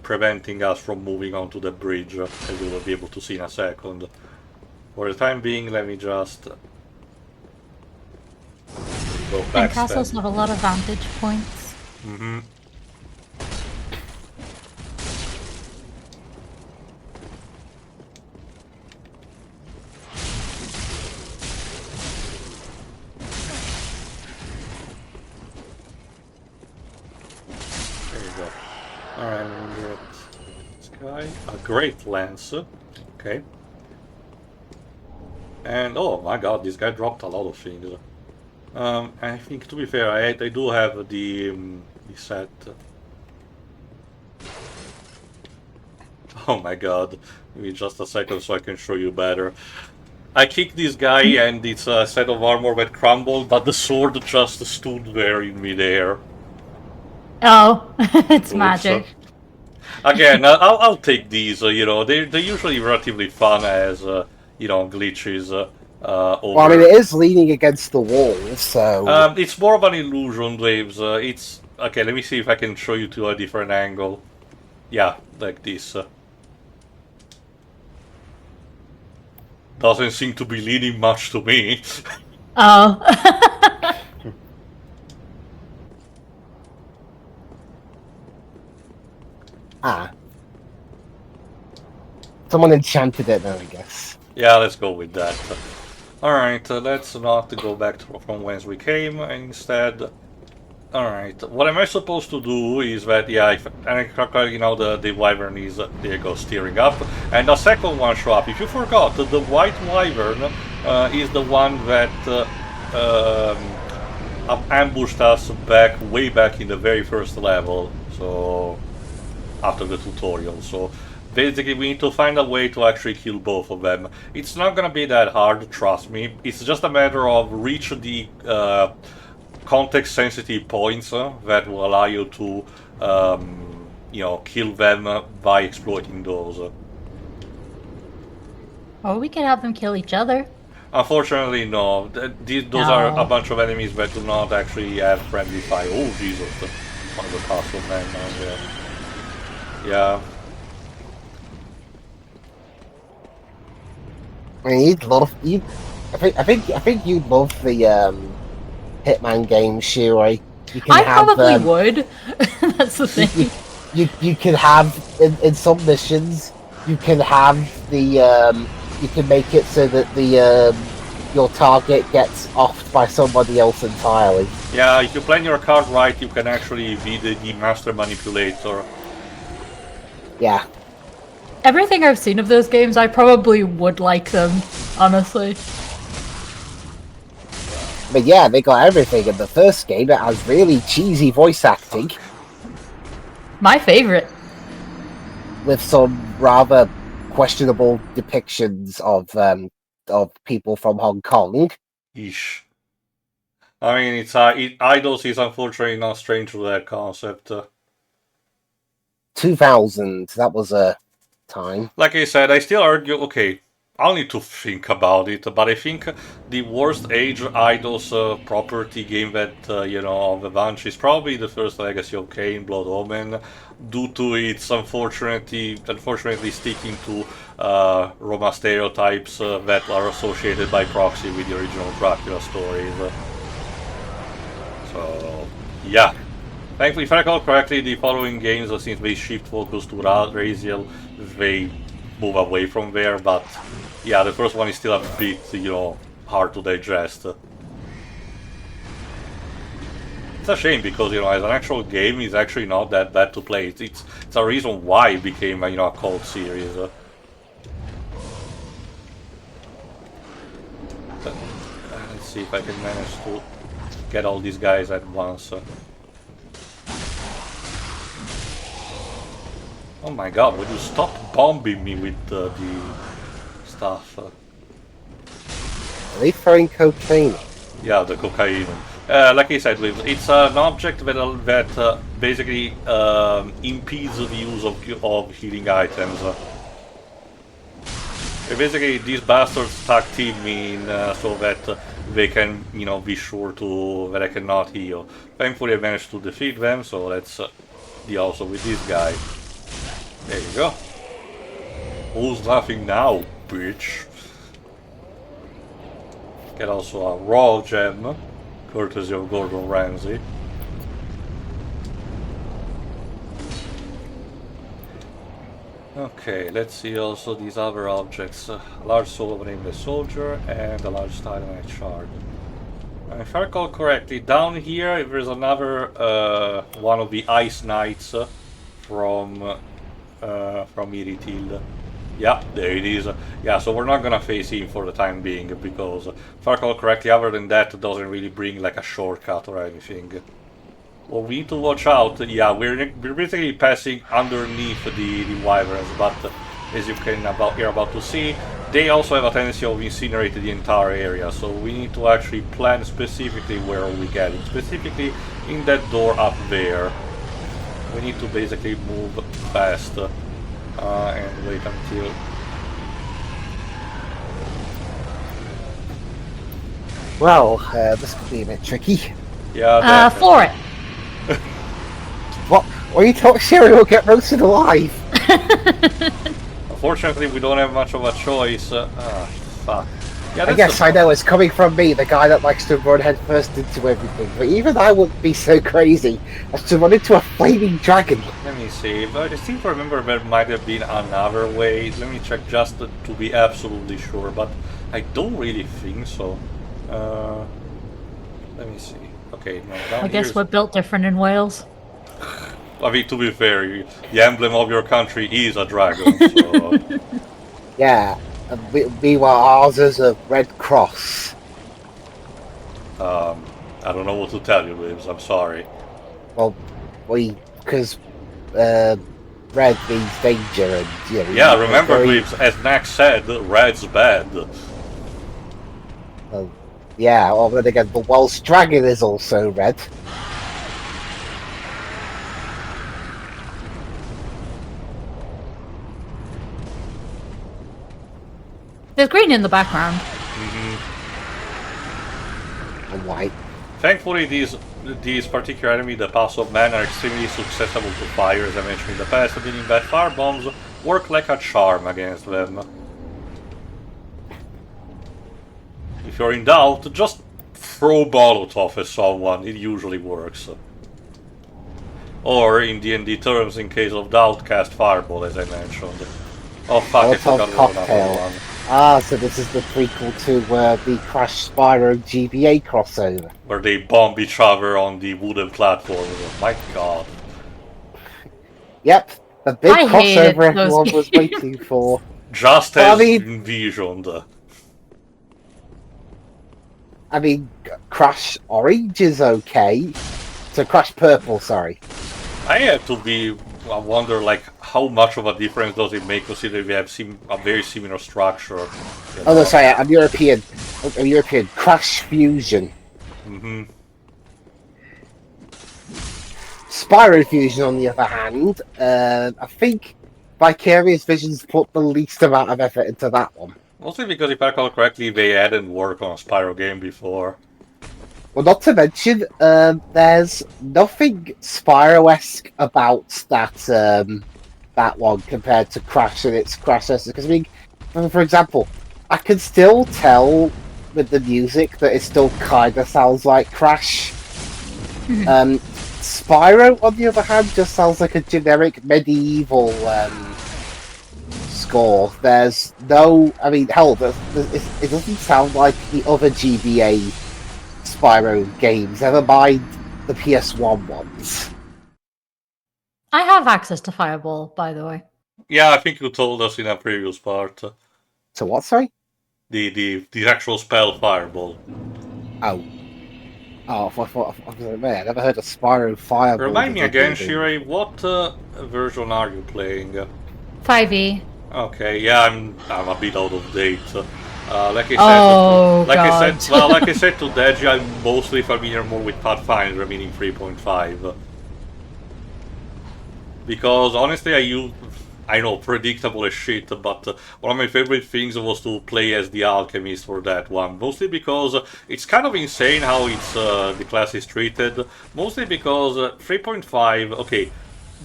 preventing us from moving onto the bridge, as we will be able to see in a second. For the time being, let me just go back. And castles have a lot of vantage points. Mm-hmm. There you go. guy. A great lance. Okay. And oh my god, this guy dropped a lot of things. I think, to be fair, I do have the set. Oh my god. Give me just a second so I can show you better. I kicked this guy and it's a set of armor that crumbled, but the sword just stood there in midair. Oh, it's magic. Again, I'll take these. You know, they're usually relatively fun as you know, glitches. Over. Well, I mean, it is leaning against the wall, so it's more of an illusion, Waves. It's okay. Let me see if I can show you to a different angle. Yeah, like this. Doesn't seem to be leaning much to me. Oh. Someone enchanted it then, I guess. Yeah, let's go with that. Alright, let's not go back from whence we came, instead... Alright, what am I supposed to do is that, yeah, you know, the wyvern is, there you go, steering up, and the second one show up. If you forgot, the white wyvern is the one that ambushed us way back in the very first level, so after the tutorial, so basically we need to find a way to actually kill both of them. It's not gonna be that hard, trust me, it's just a matter of reach the context sensitive points that will allow you to you know, kill them by exploiting those. Or we can have them kill each other. Unfortunately, no. Those are a bunch of enemies that do not actually have friendly fire. Oh, Jesus. One of the castle men down there. Yeah. I mean, I think you'd love the Hitman game, Shuri. You can I probably would. That's the thing. You can have in some missions. You can have the you can make it so that the your target gets offed by somebody else entirely. Yeah, if you plan your card right, you can actually be the master manipulator. Yeah. Everything I've seen of those games, I probably would like them, honestly. But yeah, they got everything. In the first game, it has really cheesy voice acting. My favorite. With some rather questionable depictions of people from Hong Kong. Ish. I mean, Idols is unfortunately not strange to that concept. 2000, that was a time. Like I said, I still argue, okay, I'll need to think about it, but I think the worst age Idols property game that, you know, of a bunch is probably the first Legacy of Kain, Blood Omen, due to its unfortunately sticking to Roma stereotypes that are associated by proxy with the original Dracula stories. So, yeah. Thankfully, if I recall correctly, the following games, since they shift focus to Raziel, they move away from there, but yeah, the first one is still a bit, you know, hard to digest. It's a shame because, you know, as an actual game, it's actually not that bad to play. It's a reason why it became, you know, a cult series. Let's see if I can manage to get all these guys at once. Oh my god, would you stop bombing me with the stuff? Are they throwing cocaine? Yeah, the cocaine. Like I said, it's an object that basically impedes the use of healing items. Basically, these bastards tag team me in, so that they can, you know, be sure that I cannot heal. Thankfully, I managed to defeat them, so let's deal also with this guy. There you go. Who's laughing now, bitch? Get also a raw gem, courtesy of Gordon Ramsay. Okay, let's see also these other objects. A large soul of an aimless soldier and a large titanite shard. If I recall correctly, down here there's another one of the Ice Knights from from Iritil. Yeah, there it is. Yeah, so we're not gonna face him for the time being, because if I recall correctly, other than that, it doesn't really bring like a shortcut or anything. Well, we need to watch out. Yeah, we're basically passing underneath the wyverns, but as you can you're about to see, they also have a tendency of incinerating the entire area, so we need to actually plan specifically where we get it. Specifically in that door up there. We need to basically move fast and wait until... Well, this could be a bit tricky. Yeah, floor it. What? What are you talking? Sherry will get roasted alive. Unfortunately, we don't have much of a choice. Fuck. Yeah, I guess I know it's coming from me, the guy that likes to run headfirst into everything. But even I wouldn't be so crazy as to run into a flaming dragon. Let me see. But I seem to remember there might have been another way. Let me check just to be absolutely sure. But I don't really think so. Let me see. Okay, no, down I guess we're built different in Wales. I mean, to be fair, the emblem of your country is a dragon, so... Yeah, meanwhile ours is a red cross. I don't know what to tell you, Liz, I'm sorry. Well, because red means danger and... Yeah, remember, Liz, as Nax said, red's bad. Yeah, well, then again, the Welsh dragon is also red. There's green in the background. And white. Thankfully, these particular enemy, the Pass of Man, are extremely susceptible to fire, as I mentioned in the past, meaning that fire bombs work like a charm against them. If you're in doubt, just throw Molotov at someone, it usually works. Or, in D&D terms, in case of doubt, cast Fireball, as I mentioned. Oh fuck, I forgot another one. Ah, so this is the prequel to the Crash Spyro GBA crossover. Where they bomb each other on the wooden platform. Oh my god. Yep, the big crossover everyone was waiting for. Just as envisioned. I mean, Crash Orange is okay. So Crash Purple, sorry. I have to be... I wonder, like, how much of a difference does it make considering we have a very similar structure? Oh no, sorry, I'm European. Crash Fusion. Spyro Fusion, on the other hand, I think Vicarious Visions put the least amount of effort into that one. Mostly because, if I recall correctly, they hadn't worked on a Spyro game before. Well, not to mention, there's nothing Spyro-esque about that one compared to Crash and its Crash-esque. Because, I mean, for example, I can still tell with the music that it still kind of sounds like Crash. Spyro, on the other hand, just sounds like a generic medieval score. There's no... I mean, hell, it doesn't sound like the other GBA Spyro games, never mind the PS1 ones. I have access to Fireball, by the way. Yeah, I think you told us in a previous part. So what, sorry? The actual spell Fireball. Oh, man, I never heard of Spyro Fireball. Remind me again, Shirei, what version are you playing? 5e. Okay, yeah, I'm a bit out of date. Like I said to Deji, I'm mostly familiar more with Pathfinder, meaning 3.5. Because honestly, I know, predictable as shit, but one of my favorite things was to play as the alchemist for that one. Mostly because it's kind of insane how the class is treated. Mostly because 3.5, okay,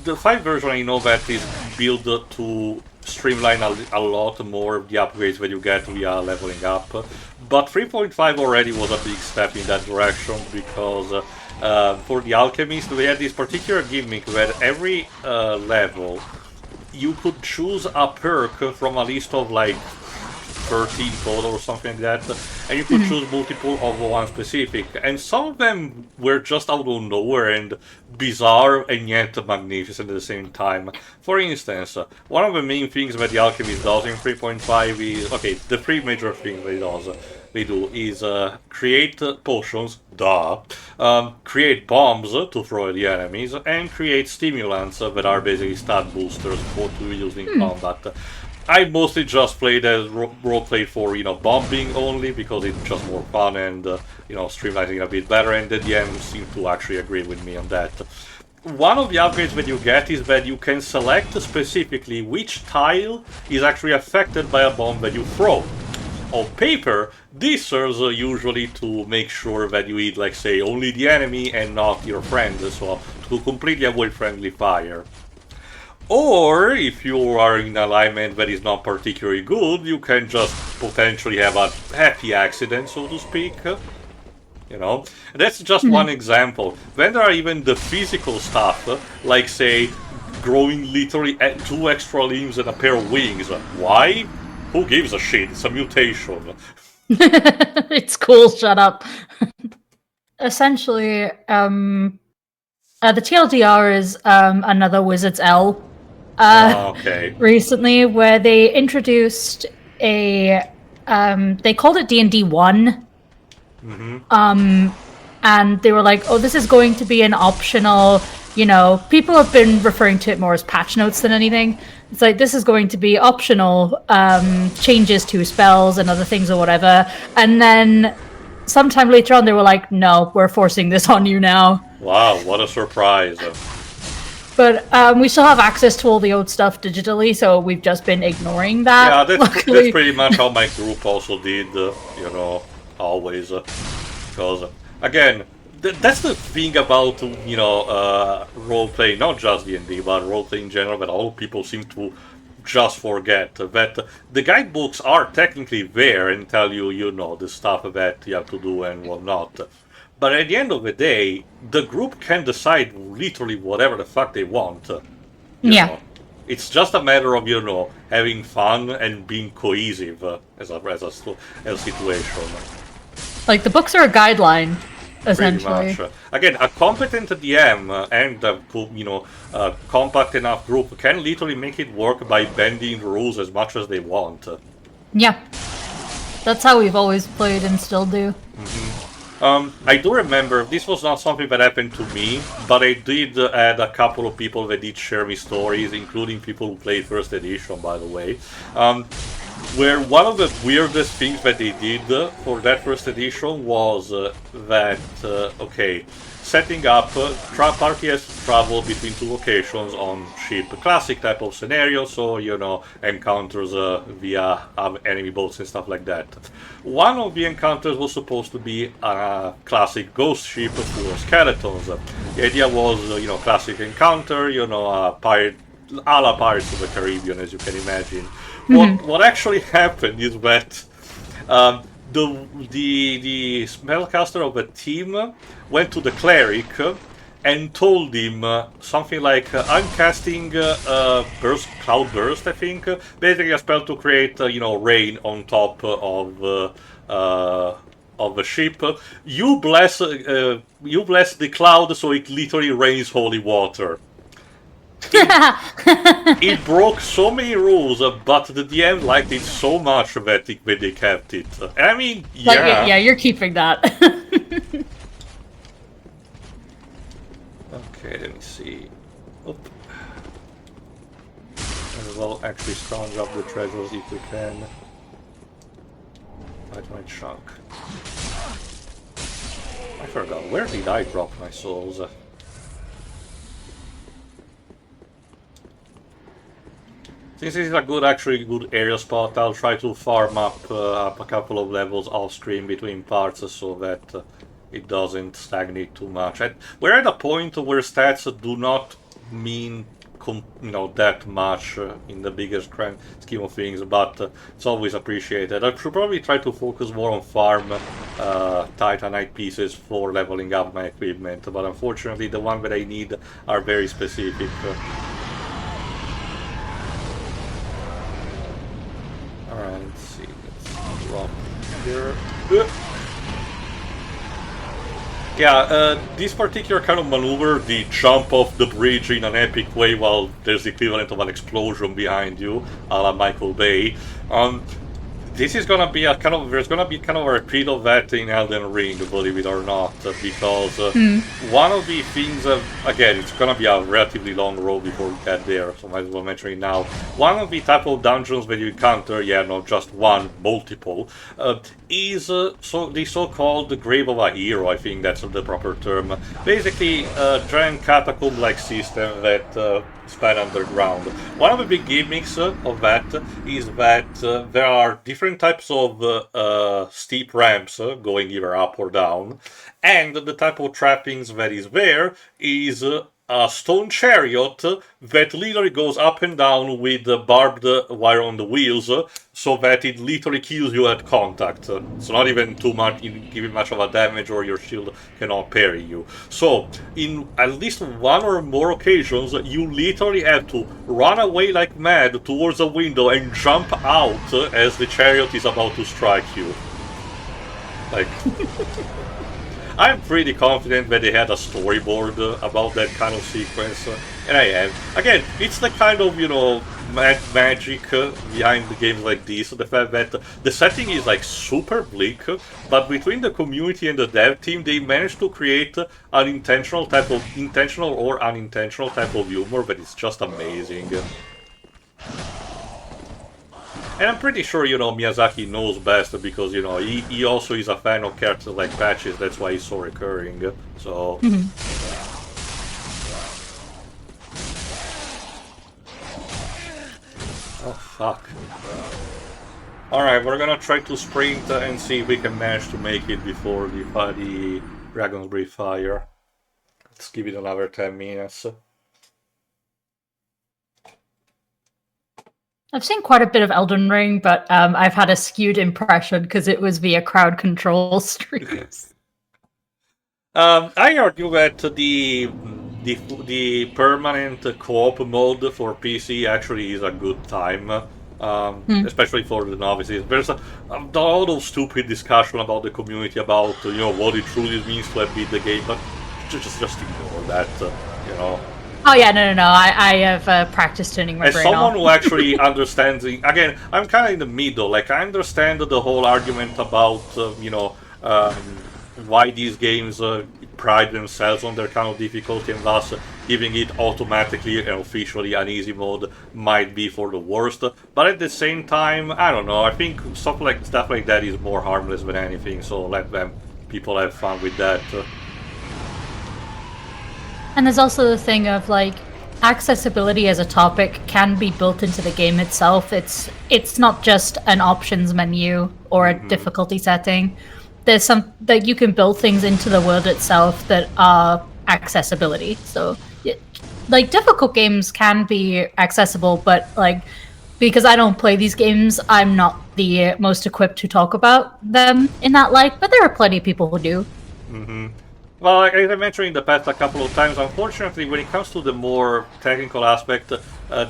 the 5 version I know that is built to streamline a lot more of the upgrades that you get via leveling up. But 3.5 already was a big step in that direction, because for the alchemist they had this particular gimmick where every level you could choose a perk from a list of like 13 total or something like that, and you could choose multiple of one specific, and some of them were just out of nowhere and bizarre and yet magnificent at the same time. For instance, one of the main things that the alchemist does in 3.5 is, okay, the three major things they do is create potions, create bombs to throw at the enemies, and create stimulants that are basically stat boosters for to be used in combat. I mostly just played as roleplay for, bombing only, because it's just more fun and, streamlining a bit better, and the DM seemed to actually agree with me on that. One of the upgrades that you get is that you can select specifically which tile is actually affected by a bomb that you throw. On paper, this serves usually to make sure that you hit, like, say, only the enemy and not your friend, so to completely avoid friendly fire. Or, if you are in alignment that is not particularly good, you can just potentially have a happy accident, so to speak. That's just one example. Then there are even the physical stuff, like, say, growing literally 2 extra limbs and a pair of wings. Why? Who gives a shit? It's a mutation. It's cool, shut up. Essentially, the TLDR is another Wizard's L. Okay. Recently, where they introduced they called it D&D 1. And they were like, oh, this is going to be an optional, people have been referring to it more as patch notes than anything. It's like, this is going to be optional changes to spells and other things or whatever. And then sometime later on, they were like, no, we're forcing this on you now. Wow, what a surprise. But we still have access to all the old stuff digitally, so we've just been ignoring that. Yeah, that's pretty much how my group also did, always. Because, again, that's the thing about, role-playing, not just D&D, but role-playing in general, that all people seem to just forget. That the guidebooks are technically there and tell you, the stuff that you have to do and whatnot. But at the end of the day, the group can decide literally whatever the fuck they want. You know. It's just a matter of, having fun and being cohesive as a situation. Like, the books are a guideline, essentially. Pretty much. Again, a competent DM and a compact enough group can literally make it work by bending the rules as much as they want. Yeah. That's how we've always played and still do. I do remember, this was not something that happened to me, but I did add a couple of people that did share me stories, including people who played first edition, by the way. Where one of the weirdest things that they did for that first edition was setting up, party has to travel between 2 locations on ship. Classic type of scenario, so, encounters via enemy boats and stuff like that. One of the encounters was supposed to be a classic ghost ship full of skeletons. The idea was, classic encounter, a pirate, a la Pirates of the Caribbean, as you can imagine. What actually happened is that the spellcaster of the team went to the cleric and told him something like, I'm casting Cloud Burst, I think, basically a spell to create, rain on top of the ship. You bless the cloud so it literally rains holy water. It broke so many rules, but the DM liked it so much that they kept it. I mean, yeah. Yeah, you're keeping that. Okay, let me see. Oop. As well, actually scrounge up the treasures if we can. Fight my chunk. I forgot, where did I drop my souls? Since this is a good area spot, I'll try to farm up a couple of levels off screen between parts so that it doesn't stagnate too much. We're at a point where stats do not mean that much in the bigger scheme of things, but it's always appreciated. I should probably try to focus more on farm Titanite pieces for leveling up my equipment, but unfortunately the ones that I need are very specific. Alright, let's drop here. Yeah, this particular kind of maneuver, the jump off the bridge in an epic way while there's the equivalent of an explosion behind you, a la Michael Bay. This is gonna be there's gonna be kind of a repeat of that in Elden Ring, believe it or not, because one of the things, again, it's gonna be a relatively long road before we get there, so might as well mention it now. One of the type of dungeons that you encounter, not just one, multiple, is the so-called Grave of a Hero, I think that's the proper term. Basically, a giant catacomb-like system that span underground. One of the big gimmicks of that is that there are different types of steep ramps going either up or down, and the type of trappings that is there is a stone chariot that literally goes up and down with barbed wire on the wheels, so that it literally kills you at contact. So not even too much, giving much of a damage, or your shield cannot parry you. So in at least one or more occasions, you literally have to run away like mad towards a window and jump out as the chariot is about to strike you. Like... I'm pretty confident that they had a storyboard about that kind of sequence, and I am. Again, it's the kind of, magic behind the games like this, the fact that the setting is like super bleak, but between the community and the dev team, they managed to create an intentional or unintentional type of humor that is just amazing. And I'm pretty sure, Miyazaki knows best because, he also is a fan of characters like Patches, that's why he's so recurring, so... Oh, fuck. Alright, we're gonna try to sprint and see if we can manage to make it before the Dragon's Breath fire. Let's give it another 10 minutes. I've seen quite a bit of Elden Ring, but I've had a skewed impression because it was via crowd control streams. I argue that the permanent co-op mode for PC actually is a good time, especially for the novices. There's a lot of stupid discussion about the community about what it truly means to have beat the game, but just ignore that, Oh yeah, no. I have practiced turning my As brain someone off. who actually understands it, again, I'm kind of in the middle. Like, I understand the whole argument about, why these games pride themselves on their kind of difficulty, and thus giving it automatically and officially an easy mode might be for the worst. But at the same time, I don't know. I think stuff like that is more harmless than anything. So let people have fun with that. And there's also the thing of accessibility as a topic can be built into the game itself. It's not just an options menu or a difficulty setting. There's some that you can build things into the world itself that are accessibility. So difficult games can be accessible, but because I don't play these games, I'm not the most equipped to talk about them in that light, but there are plenty of people who do. Well, as I mentioned in the past a couple of times, unfortunately, when it comes to the more technical aspect,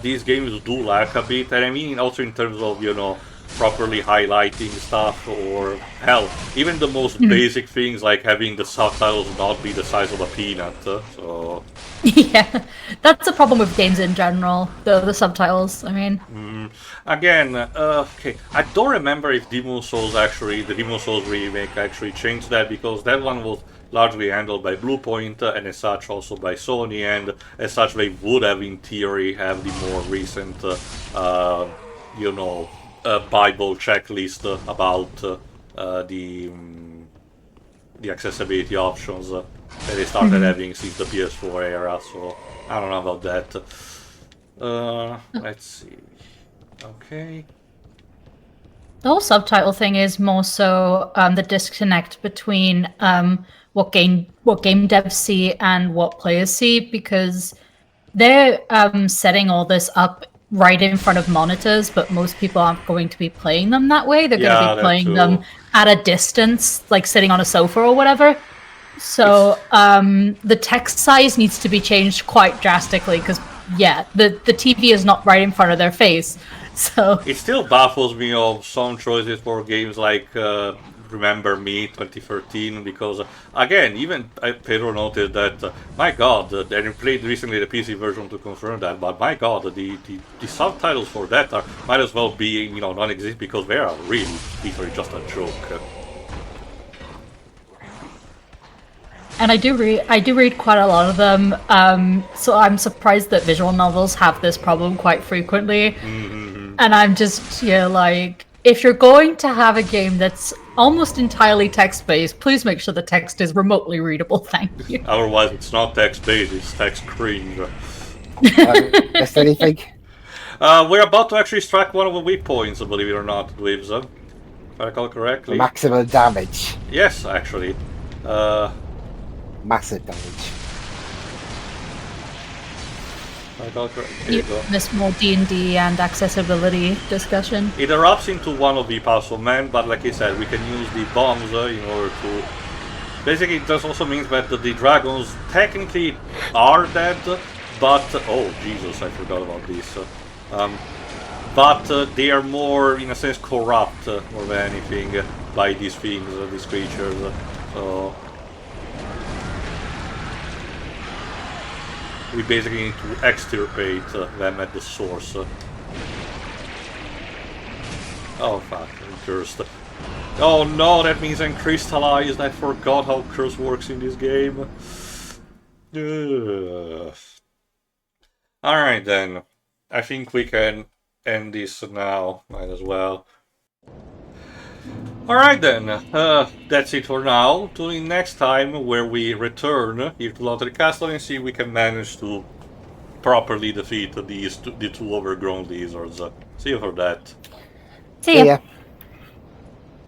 these games do lack a bit, and I mean also in terms of, properly highlighting stuff, or, hell, even the most basic things like having the subtitles not be the size of a peanut, so... Yeah, that's a problem with games in general, the subtitles, I mean. Again, okay, I don't remember if the Demon Souls remake actually changed that, because that one was largely handled by Bluepoint, and as such also by Sony, and as such they would have in theory have the more recent, Bible checklist about the accessibility options that they started having since the PS4 era, so I don't know about that. Let's see. Okay. The whole subtitle thing is more so the disconnect between what game devs see and what players see, because they're setting all this up right in front of monitors, but most people aren't going to be playing them that way. They're going to be playing them at a distance, like sitting on a sofa or whatever. So the text size needs to be changed quite drastically, because yet. The TV is not right in front of their face. So it still baffles me of some choices for games like Remember Me 2013, because again, even Pedro noted that my god, they played recently the PC version to confirm that, but my god, the subtitles for that might as well be non-existent, because they are really literally just a joke. And I do read quite a lot of them, so I'm surprised that visual novels have this problem quite frequently. Mm-hmm. And I'm just, like, if you're going to have a game that's almost entirely text-based, please make sure the text is remotely readable, thank you. Otherwise, it's not text-based, it's text cringe. Missed anything? We're about to actually strike one of the weak points, believe it or not, Dweebs. If I recall correctly. Maximum damage. Yes, actually. Massive damage. This more D&D and accessibility discussion. It erupts into one of the Puzzle Men, but like I said, we can use the bombs in order to... Basically, this also means that the dragons technically are dead, but... Oh, Jesus, I forgot about this. But they are more, in a sense, corrupt, more than anything, by these things, these creatures. So... we basically need to extirpate them at the source. Oh fuck, I'm cursed. Oh no, that means I'm crystallized. I forgot how curse works in this game. Alright then. I think we can end this now. Might as well. Alright then, that's it for now. Tune in next time where we return here to Lothric Castle and see if we can manage to properly defeat the two overgrown lizards. See you for that. See ya.